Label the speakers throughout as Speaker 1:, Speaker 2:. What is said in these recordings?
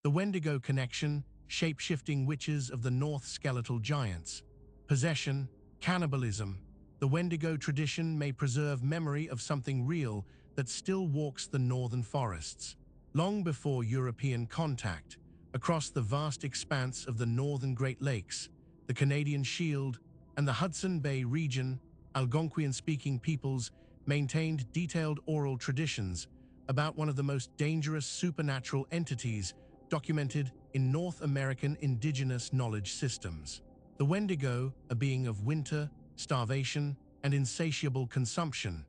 Speaker 1: The Wendigo connection, shape-shifting witches of the North skeletal giants. Possession, cannibalism. The Wendigo tradition may preserve memory of something real that still walks the northern forests. Long before European contact, across the vast expanse of the northern Great Lakes, the Canadian Shield, and the Hudson Bay region, Algonquian-speaking peoples maintained detailed oral traditions about one of the most dangerous supernatural entities documented in North American indigenous knowledge systems. The Wendigo, a being of winter, starvation, and insatiable consumption,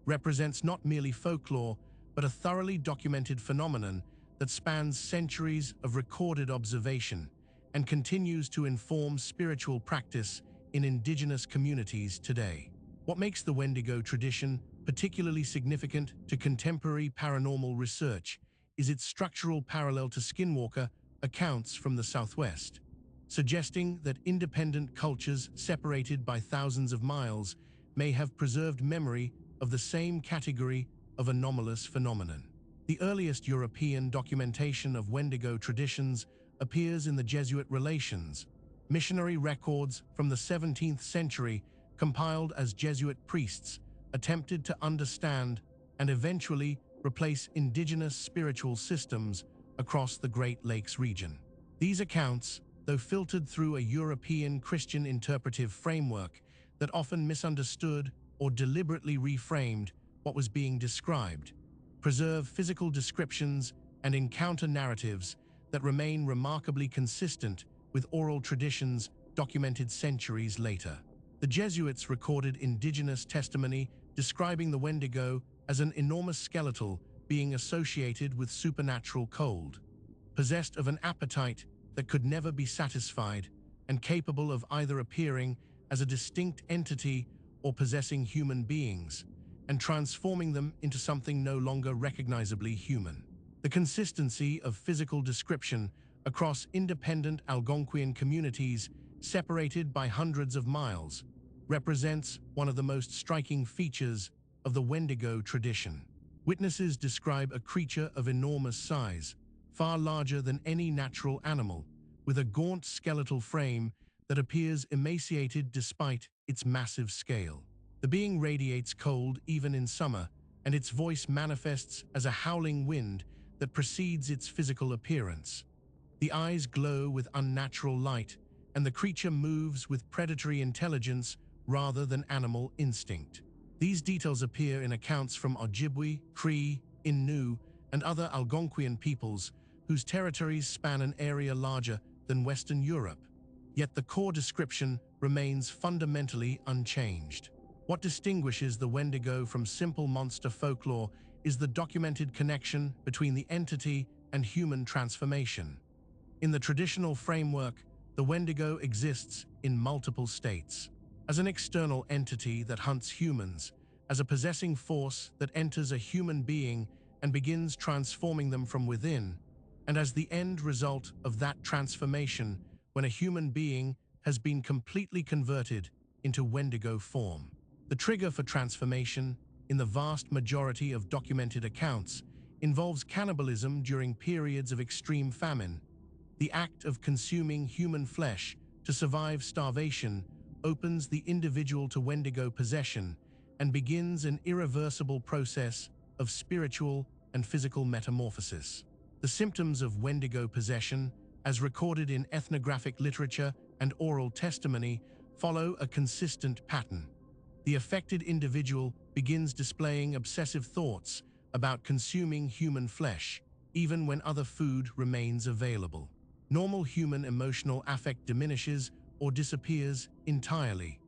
Speaker 1: represents not merely folklore, but a thoroughly documented phenomenon that spans centuries of recorded observation and continues to inform spiritual practice in indigenous communities today. What makes the Wendigo tradition particularly significant to contemporary paranormal research is its structural parallel to Skinwalker accounts from the Southwest, suggesting that independent cultures separated by thousands of miles may have preserved memory of the same category of anomalous phenomenon. The earliest European documentation of Wendigo traditions appears in the Jesuit Relations, missionary records from the 17th century compiled as Jesuit priests attempted to understand and eventually replace indigenous spiritual systems across the Great Lakes region. These accounts, though filtered through a European Christian interpretive framework that often misunderstood or deliberately reframed what was being described, preserve physical descriptions and encounter narratives that remain remarkably consistent with oral traditions documented centuries later. The Jesuits recorded indigenous testimony describing the Wendigo as an enormous skeletal being associated with supernatural cold, possessed of an appetite that could never be satisfied, and capable of either appearing as a distinct entity or possessing human beings, and transforming them into something no longer recognizably human. The consistency of physical description across independent Algonquian communities separated by hundreds of miles represents one of the most striking features of the Wendigo tradition. Witnesses describe a creature of enormous size, far larger than any natural animal, with a gaunt skeletal frame that appears emaciated despite its massive scale. The being radiates cold even in summer, and its voice manifests as a howling wind that precedes its physical appearance. The eyes glow with unnatural light, and the creature moves with predatory intelligence rather than animal instinct. These details appear in accounts from Ojibwe, Cree, Innu, and other Algonquian peoples whose territories span an area larger than Western Europe. Yet the core description remains fundamentally unchanged. What distinguishes the Wendigo from simple monster folklore is the documented connection between the entity and human transformation. In the traditional framework, the Wendigo exists in multiple states: as an external entity that hunts humans, as a possessing force that enters a human being and begins transforming them from within, and as the end result of that transformation when a human being has been completely converted into Wendigo form. The trigger for transformation, in the vast majority of documented accounts, involves cannibalism during periods of extreme famine. The act of consuming human flesh to survive starvation opens the individual to Wendigo possession and begins an irreversible process of spiritual and physical metamorphosis. The symptoms of Wendigo possession, as recorded in ethnographic literature and oral testimony, follow a consistent pattern. The affected individual begins displaying obsessive thoughts about consuming human flesh, even when other food remains available. Normal human emotional affect diminishes or disappears entirely.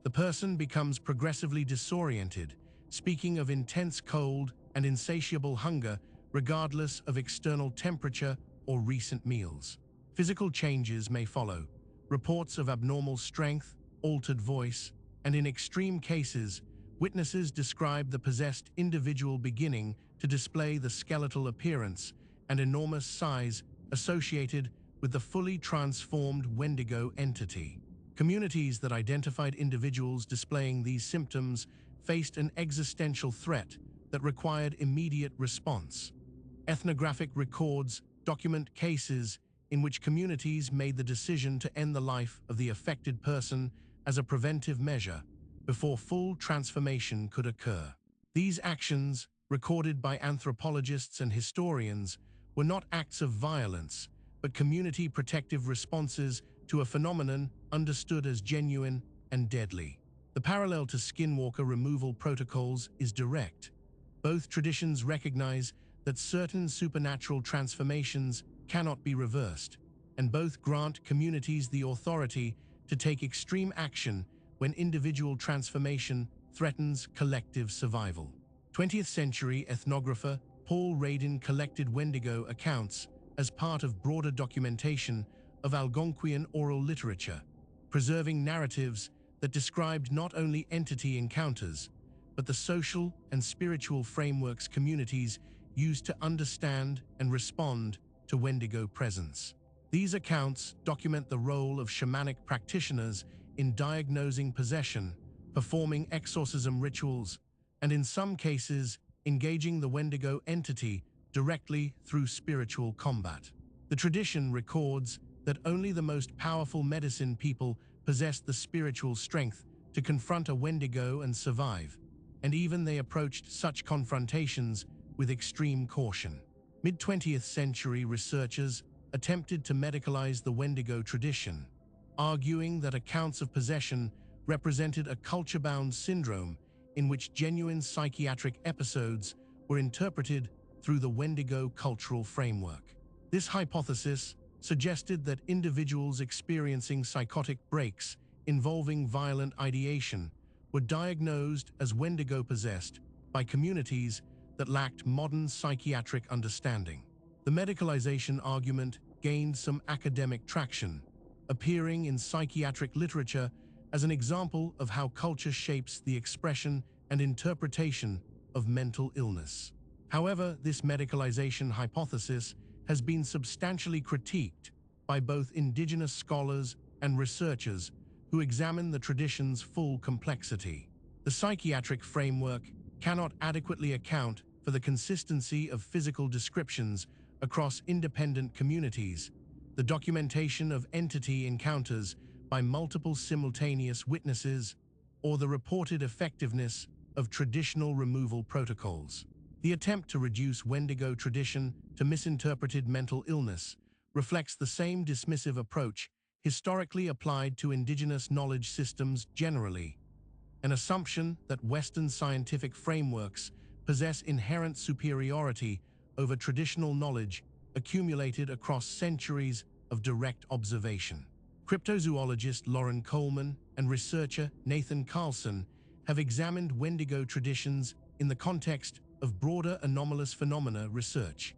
Speaker 1: The person becomes progressively disoriented, speaking of intense cold and insatiable hunger regardless of external temperature or recent meals. Physical changes may follow: reports of abnormal strength, altered voice, and in extreme cases, witnesses describe the possessed individual beginning to display the skeletal appearance and enormous size associated with the fully transformed Wendigo entity. Communities that identified individuals displaying these symptoms faced an existential threat that required immediate response. Ethnographic records document cases in which communities made the decision to end the life of the affected person as a preventive measure before full transformation could occur. These actions, recorded by anthropologists and historians, were not acts of violence, but community protective responses to a phenomenon understood as genuine and deadly. The parallel to Skinwalker removal protocols is direct. Both traditions recognize that certain supernatural transformations cannot be reversed, and both grant communities the authority to take extreme action when individual transformation threatens collective survival. 20th century ethnographer Paul Radin collected Wendigo accounts as part of broader documentation of Algonquian oral literature, preserving narratives that described not only entity encounters, but the social and spiritual frameworks communities used to understand and respond to Wendigo presence. These accounts document the role of shamanic practitioners in diagnosing possession, performing exorcism rituals, and in some cases, engaging the Wendigo entity directly through spiritual combat. The tradition records that only the most powerful medicine people possessed the spiritual strength to confront a Wendigo and survive, and even they approached such confrontations with extreme caution. Mid-20th century researchers attempted to medicalize the Wendigo tradition, arguing that accounts of possession represented a culture-bound syndrome in which genuine psychiatric episodes were interpreted through the Wendigo cultural framework. This hypothesis suggested that individuals experiencing psychotic breaks involving violent ideation were diagnosed as Wendigo-possessed by communities that lacked modern psychiatric understanding. The medicalization argument gained some academic traction, appearing in psychiatric literature as an example of how culture shapes the expression and interpretation of mental illness. However, this medicalization hypothesis has been substantially critiqued by both indigenous scholars and researchers who examine the tradition's full complexity. The psychiatric framework cannot adequately account for the consistency of physical descriptions across independent communities, the documentation of entity encounters by multiple simultaneous witnesses, or the reported effectiveness of traditional removal protocols. The attempt to reduce Wendigo tradition to misinterpreted mental illness reflects the same dismissive approach historically applied to indigenous knowledge systems generally, an assumption that Western scientific frameworks possess inherent superiority over traditional knowledge accumulated across centuries of direct observation. Cryptozoologist Lauren Coleman and researcher Nathan Carlson have examined Wendigo traditions in the context of broader anomalous phenomena research,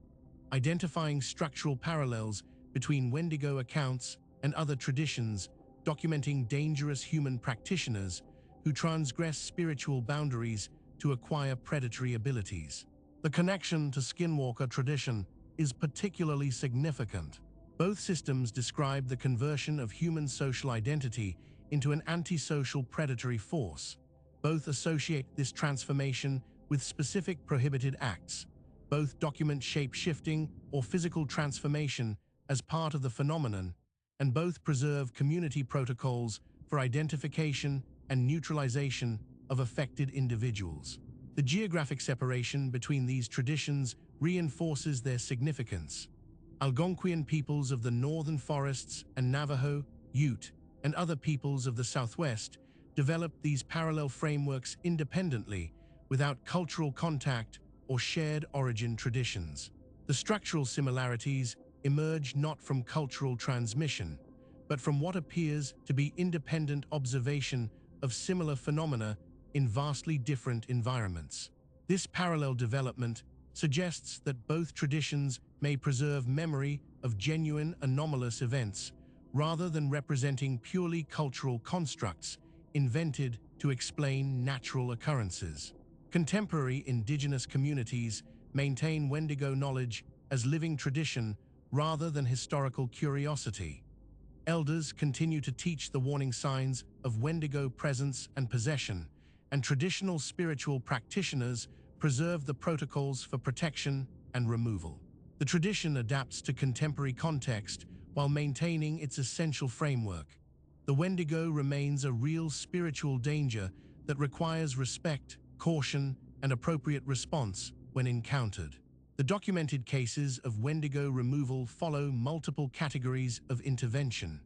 Speaker 1: identifying structural parallels between Wendigo accounts and other traditions, documenting dangerous human practitioners who transgress spiritual boundaries to acquire predatory abilities. The connection to Skinwalker tradition is particularly significant. Both systems describe the conversion of human social identity into an antisocial predatory force. Both associate this transformation with specific prohibited acts. Both document shape-shifting or physical transformation as part of the phenomenon, and both preserve community protocols for identification and neutralization of affected individuals. The geographic separation between these traditions reinforces their significance. Algonquian peoples of the northern forests and Navajo, Ute, and other peoples of the Southwest developed these parallel frameworks independently, without cultural contact or shared origin traditions. The structural similarities emerge not from cultural transmission, but from what appears to be independent observation of similar phenomena in vastly different environments. This parallel development suggests that both traditions may preserve memory of genuine anomalous events, rather than representing purely cultural constructs invented to explain natural occurrences. Contemporary indigenous communities maintain Wendigo knowledge as living tradition rather than historical curiosity. Elders continue to teach the warning signs of Wendigo presence and possession, and traditional spiritual practitioners preserve the protocols for protection and removal. The tradition adapts to contemporary context while maintaining its essential framework. The Wendigo remains a real spiritual danger that requires respect, caution, and appropriate response when encountered. The documented cases of Wendigo removal follow multiple categories of intervention.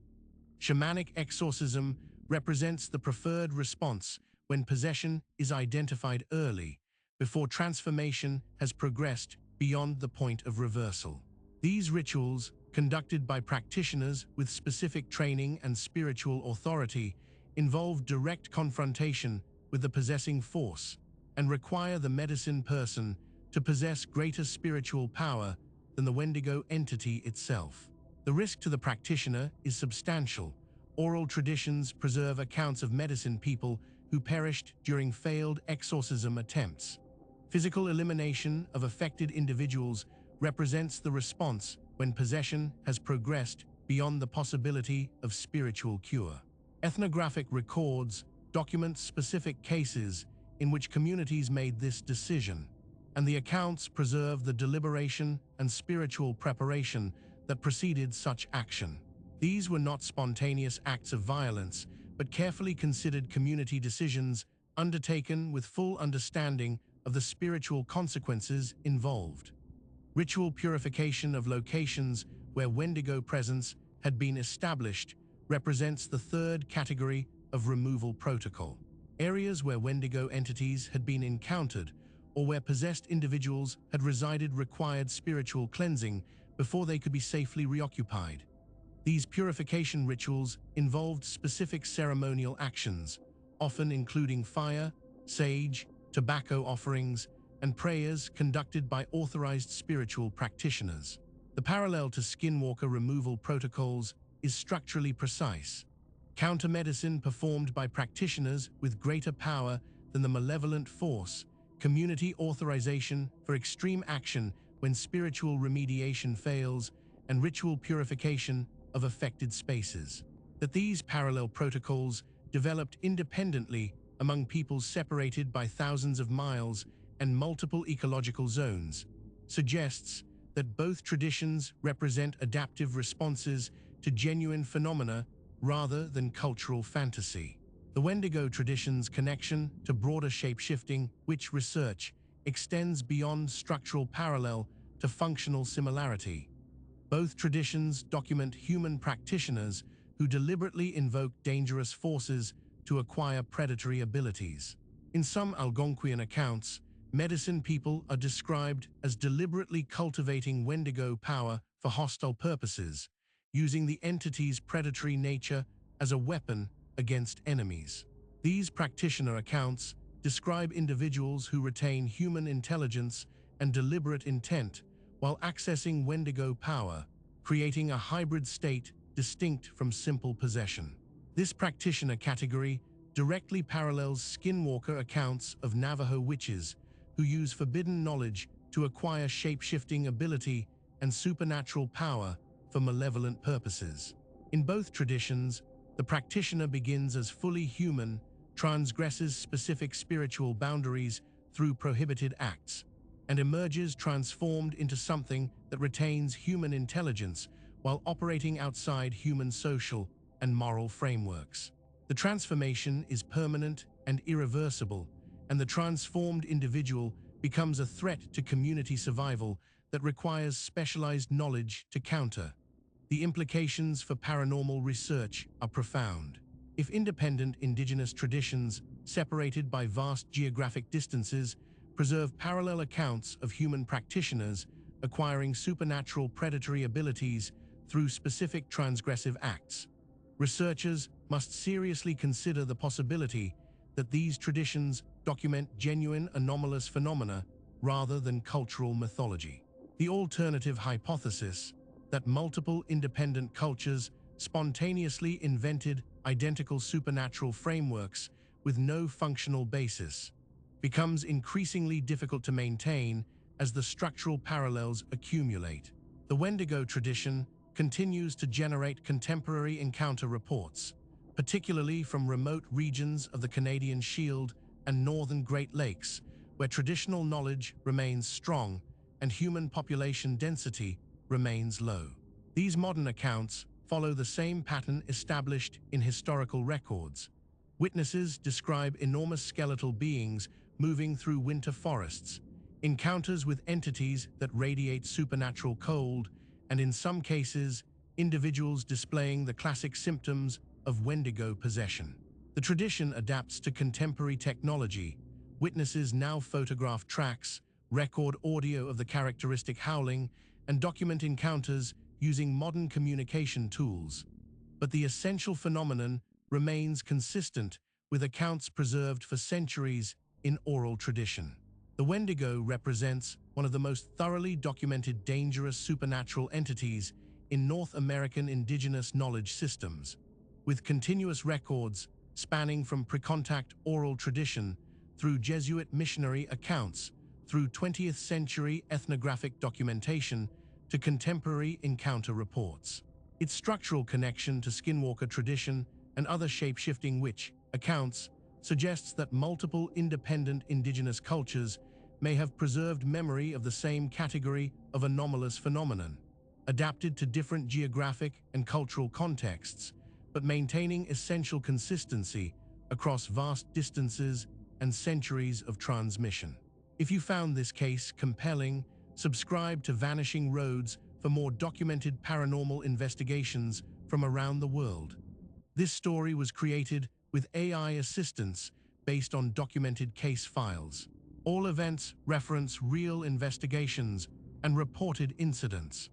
Speaker 1: Shamanic exorcism represents the preferred response when possession is identified early, before transformation has progressed beyond the point of reversal. These rituals, conducted by practitioners with specific training and spiritual authority, involve direct confrontation with the possessing force and require the medicine person to possess greater spiritual power than the Wendigo entity itself. The risk to the practitioner is substantial. Oral traditions preserve accounts of medicine people who perished during failed exorcism attempts. Physical elimination of affected individuals represents the response when possession has progressed beyond the possibility of spiritual cure. Ethnographic records document specific cases in which communities made this decision, and the accounts preserve the deliberation and spiritual preparation that preceded such action. These were not spontaneous acts of violence, but carefully considered community decisions undertaken with full understanding of the spiritual consequences involved. Ritual purification of locations where Wendigo presence had been established represents the third category of removal protocol. Areas where Wendigo entities had been encountered or where possessed individuals had resided required spiritual cleansing before they could be safely reoccupied. These purification rituals involved specific ceremonial actions, often including fire, sage, tobacco offerings, and prayers conducted by authorized spiritual practitioners. The parallel to Skinwalker removal protocols is structurally precise. Countermedicine performed by practitioners with greater power than the malevolent force, community authorization for extreme action when spiritual remediation fails, and ritual purification of affected spaces. That these parallel protocols developed independently among peoples separated by thousands of miles and multiple ecological zones suggests that both traditions represent adaptive responses to genuine phenomena rather than cultural fantasy. The Wendigo tradition's connection to broader shape-shifting witch research extends beyond structural parallel to functional similarity. Both traditions document human practitioners who deliberately invoke dangerous forces to acquire predatory abilities. In some Algonquian accounts, medicine people are described as deliberately cultivating Wendigo power for hostile purposes, using the entity's predatory nature as a weapon against enemies. These practitioner accounts describe individuals who retain human intelligence and deliberate intent while accessing Wendigo power, creating a hybrid state distinct from simple possession. This practitioner category directly parallels Skinwalker accounts of Navajo witches who use forbidden knowledge to acquire shape-shifting ability and supernatural power for malevolent purposes. In both traditions, the practitioner begins as fully human, transgresses specific spiritual boundaries through prohibited acts, and emerges transformed into something that retains human intelligence while operating outside human social and moral frameworks. The transformation is permanent and irreversible, and the transformed individual becomes a threat to community survival that requires specialized knowledge to counter. The implications for paranormal research are profound. If independent indigenous traditions, separated by vast geographic distances, preserve parallel accounts of human practitioners acquiring supernatural predatory abilities through specific transgressive acts, researchers must seriously consider the possibility that these traditions document genuine anomalous phenomena rather than cultural mythology. The alternative hypothesis that multiple independent cultures spontaneously invented identical supernatural frameworks with no functional basis becomes increasingly difficult to maintain as the structural parallels accumulate. The Wendigo tradition continues to generate contemporary encounter reports, particularly from remote regions of the Canadian Shield and northern Great Lakes, where traditional knowledge remains strong and human population density remains low. These modern accounts follow the same pattern established in historical records. Witnesses describe enormous skeletal beings moving through winter forests, encounters with entities that radiate supernatural cold, and in some cases, individuals displaying the classic symptoms of Wendigo possession. The tradition adapts to contemporary technology. Witnesses now photograph tracks, record audio of the characteristic howling, and document encounters using modern communication tools. But the essential phenomenon remains consistent, with accounts preserved for centuries in oral tradition. The Wendigo represents one of the most thoroughly documented dangerous supernatural entities in North American indigenous knowledge systems, with continuous records spanning from pre-contact oral tradition through Jesuit missionary accounts, through 20th century ethnographic documentation to contemporary encounter reports. Its structural connection to Skinwalker tradition and other shape-shifting witch accounts suggests that multiple independent indigenous cultures may have preserved memory of the same category of anomalous phenomenon, adapted to different geographic and cultural contexts, but maintaining essential consistency across vast distances and centuries of transmission. If you found this case compelling, subscribe to Vanishing Roads for more documented paranormal investigations from around the world. This story was created with AI assistance based on documented case files. All events reference real investigations and reported incidents.